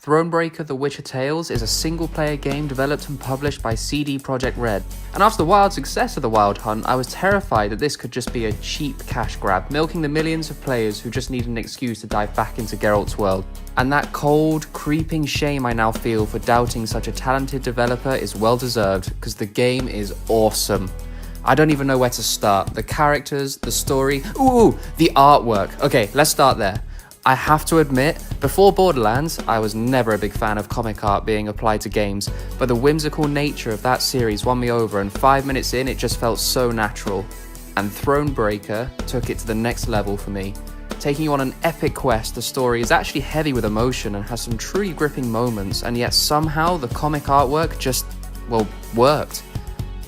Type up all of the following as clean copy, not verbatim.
Thronebreaker: The Witcher Tales is a single-player game developed and published by CD Projekt Red. And after the wild success of The Wild Hunt, I was terrified that this could just be a cheap cash grab, milking the millions of players who just need an excuse to dive back into Geralt's world. And that cold, creeping shame I now feel for doubting such a talented developer is well deserved, because the game is awesome. I don't even know where to start. The characters, the story, the artwork. Okay, let's start there. I have to admit, before Borderlands, I was never a big fan of comic art being applied to games, but the whimsical nature of that series won me over, and 5 minutes in it just felt so natural. And Thronebreaker took it to the next level for me. Taking you on an epic quest, the story is actually heavy with emotion and has some truly gripping moments, and yet somehow the comic artwork just, worked.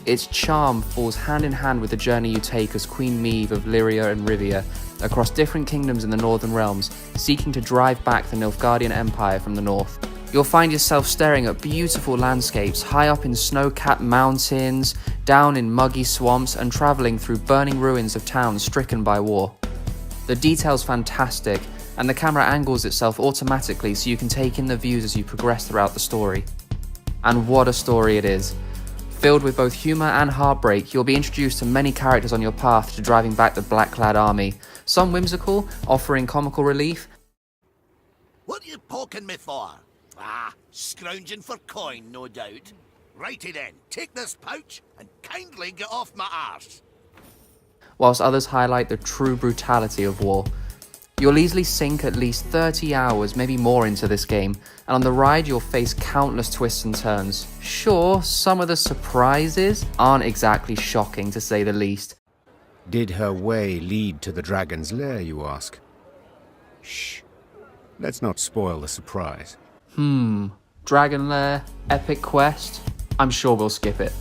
Its charm falls hand in hand with the journey you take as Queen Meve of Lyria and Rivia, across different kingdoms in the Northern Realms, seeking to drive back the Nilfgaardian Empire from the north. You'll find yourself staring at beautiful landscapes, high up in snow-capped mountains, down in muggy swamps, and travelling through burning ruins of towns stricken by war. The detail's fantastic, and the camera angles itself automatically so you can take in the views as you progress throughout the story. And what a story it is. Filled with both humour and heartbreak, you'll be introduced to many characters on your path to driving back the black-clad army, some whimsical, offering comical relief. What are you poking me for? Scrounging for coin, no doubt. Righty then, take this pouch and kindly get off my arse. Whilst others highlight the true brutality of war. You'll easily sink at least 30 hours, maybe more, into this game, and on the ride you'll face countless twists and turns. Sure, some of the surprises aren't exactly shocking to say the least. Did her way lead to the dragon's lair, you ask? Shh. Let's not spoil the surprise. Dragon lair, epic quest? I'm sure we'll skip it.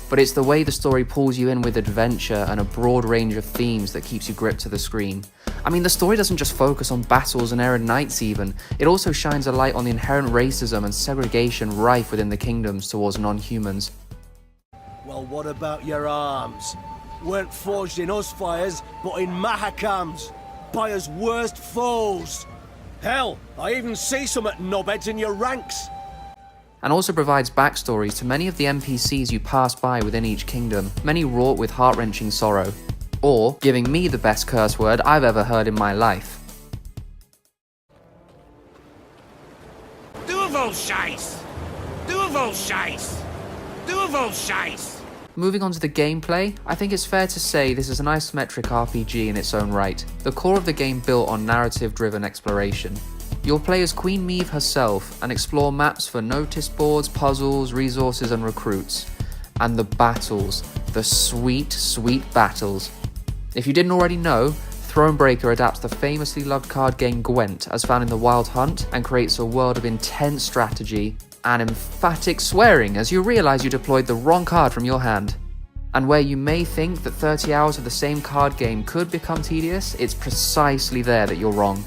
But it's the way the story pulls you in with adventure and a broad range of themes that keeps you gripped to the screen. I mean, the story doesn't just focus on battles and errant knights even, it also shines a light on the inherent racism and segregation rife within the kingdoms towards non-humans. Well, what about your arms? Weren't forged in us fires, but in Mahakams, by us worst foes. Hell, I even see some at knobheads in your ranks. And also provides backstories to many of the NPCs you pass by within each kingdom, many wrought with heart-wrenching sorrow, or giving me the best curse word I've ever heard in my life. Duvel Scheiß! Duvel Scheiß! Duvel Scheiß! Moving on to the gameplay, I think it's fair to say this is an isometric RPG in its own right, the core of the game built on narrative-driven exploration. You'll play as Queen Meve herself and explore maps for notice boards, puzzles, resources and recruits. And the battles, the sweet, sweet battles. If you didn't already know, Thronebreaker adapts the famously loved card game Gwent as found in The Wild Hunt and creates a world of intense strategy and emphatic swearing as you realise you deployed the wrong card from your hand. And where you may think that 30 hours of the same card game could become tedious, it's precisely there that you're wrong.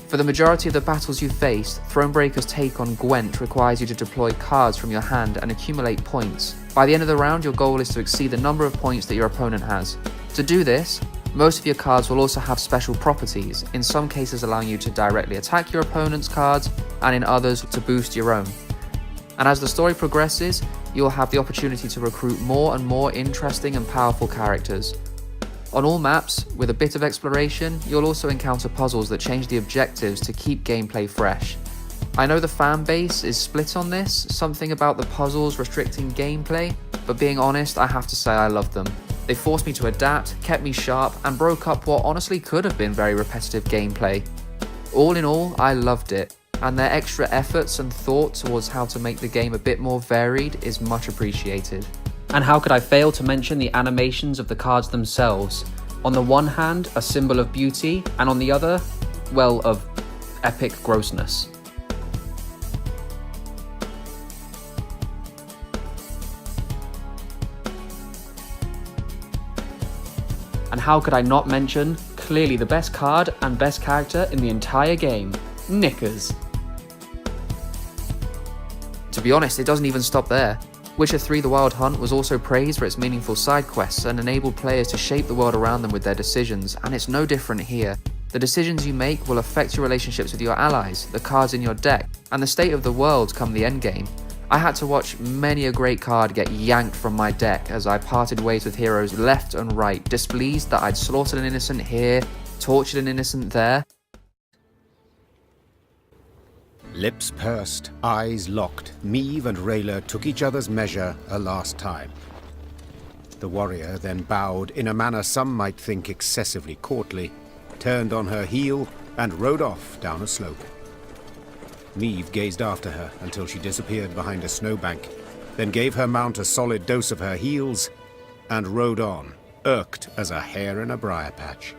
For the majority of the battles you face, Thronebreaker's take on Gwent requires you to deploy cards from your hand and accumulate points. By the end of the round, your goal is to exceed the number of points that your opponent has. To do this, most of your cards will also have special properties, in some cases allowing you to directly attack your opponent's cards, and in others to boost your own. And as the story progresses, you'll have the opportunity to recruit more and more interesting and powerful characters. On all maps, with a bit of exploration, you'll also encounter puzzles that change the objectives to keep gameplay fresh. I know the fan base is split on this, something about the puzzles restricting gameplay, but being honest, I have to say I love them. They forced me to adapt, kept me sharp, and broke up what honestly could have been very repetitive gameplay. All in all, I loved it, and their extra efforts and thought towards how to make the game a bit more varied is much appreciated. And how could I fail to mention the animations of the cards themselves? On the one hand, a symbol of beauty, and on the other, well, of epic grossness. And how could I not mention, clearly the best card and best character in the entire game, Knickers. To be honest, it doesn't even stop there. Witcher 3: The Wild Hunt was also praised for its meaningful side quests and enabled players to shape the world around them with their decisions, and it's no different here. The decisions you make will affect your relationships with your allies, the cards in your deck, and the state of the world come the endgame. I had to watch many a great card get yanked from my deck as I parted ways with heroes left and right, displeased that I'd slaughtered an innocent here, tortured an innocent there. Lips pursed, eyes locked, Meve and Rayla took each other's measure a last time. The warrior then bowed in a manner some might think excessively courtly, turned on her heel, and rode off down a slope. Meve gazed after her until she disappeared behind a snowbank, then gave her mount a solid dose of her heels, and rode on, irked as a hare in a briar patch.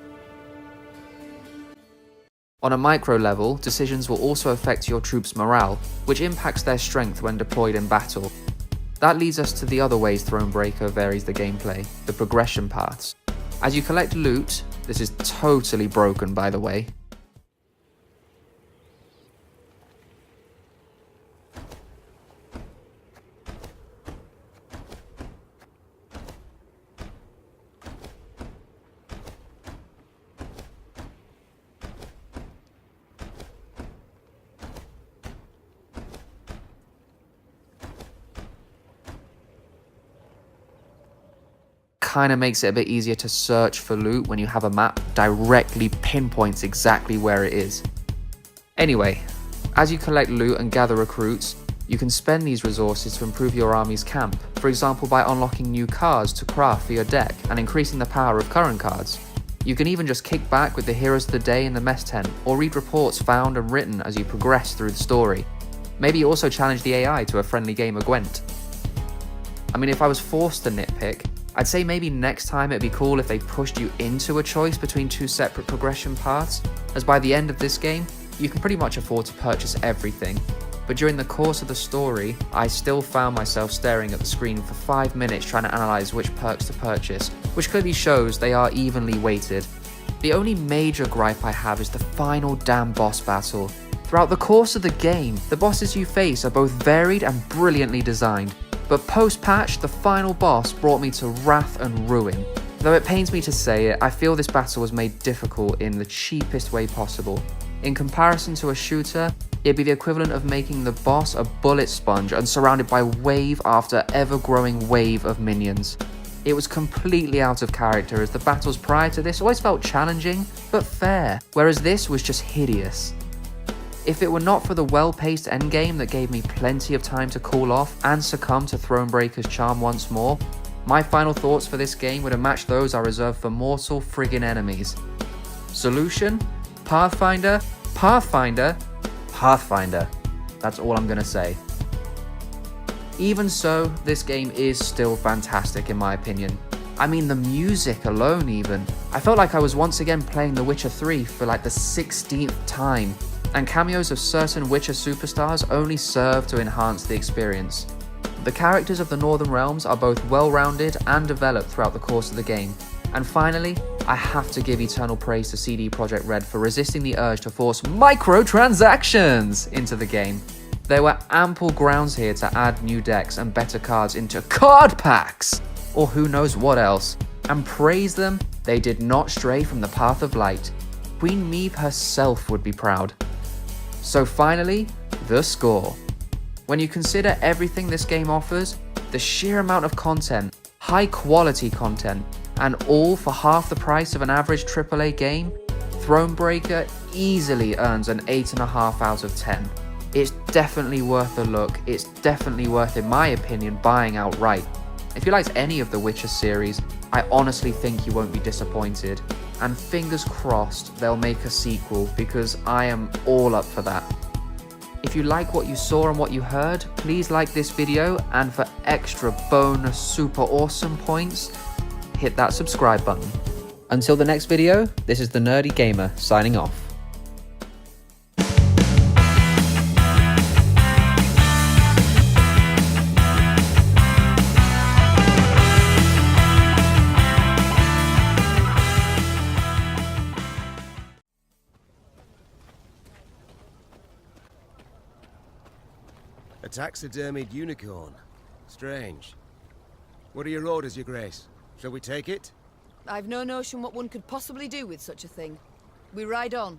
On a micro level, decisions will also affect your troops' morale, which impacts their strength when deployed in battle. That leads us to the other ways Thronebreaker varies the gameplay, the progression paths. As you collect loot, this is totally broken by the way, kind of makes it a bit easier to search for loot when you have a map directly pinpoints exactly where it is. Anyway, as you collect loot and gather recruits, you can spend these resources to improve your army's camp, for example by unlocking new cards to craft for your deck and increasing the power of current cards. You can even just kick back with the heroes of the day in the mess tent, or read reports found and written as you progress through the story. Maybe you also challenge the AI to a friendly game of Gwent. I mean, if I was forced to nitpick, I'd say maybe next time it'd be cool if they pushed you into a choice between two separate progression paths, as by the end of this game, you can pretty much afford to purchase everything. But during the course of the story, I still found myself staring at the screen for 5 minutes trying to analyse which perks to purchase, which clearly shows they are evenly weighted. The only major gripe I have is the final damn boss battle. Throughout the course of the game, the bosses you face are both varied and brilliantly designed. But post-patch, the final boss brought me to wrath and ruin. Though it pains me to say it, I feel this battle was made difficult in the cheapest way possible. In comparison to a shooter, it'd be the equivalent of making the boss a bullet sponge and surrounded by wave after ever-growing wave of minions. It was completely out of character as the battles prior to this always felt challenging, but fair, whereas this was just hideous. If it were not for the well-paced endgame that gave me plenty of time to cool off and succumb to Thronebreaker's charm once more, my final thoughts for this game would have matched those I reserved for mortal friggin' enemies. Solution? Pathfinder? Pathfinder? Pathfinder. That's all I'm gonna say. Even so, this game is still fantastic in my opinion. I mean the music alone even. I felt like I was once again playing The Witcher 3 for like the 16th time. And cameos of certain Witcher superstars only serve to enhance the experience. The characters of the Northern Realms are both well-rounded and developed throughout the course of the game. And finally, I have to give eternal praise to CD Projekt Red for resisting the urge to force microtransactions into the game. There were ample grounds here to add new decks and better cards into card packs, or who knows what else, and praise them, they did not stray from the path of light. Queen Meve herself would be proud. So finally, the score. When you consider everything this game offers, the sheer amount of content, high quality content, and all for half the price of an average AAA game, Thronebreaker easily earns an 8.5 out of 10. It's definitely worth a look, it's definitely worth, in my opinion, buying outright. If you liked any of the Witcher series, I honestly think you won't be disappointed. And fingers crossed they'll make a sequel because I am all up for that. If you like what you saw and what you heard, please like this video, and for extra bonus super awesome points, hit that subscribe button. Until the next video, this is the Nerdy Gamer signing off. A taxidermied unicorn. Strange. What are your orders, Your Grace? Shall we take it? I've no notion what one could possibly do with such a thing. We ride on.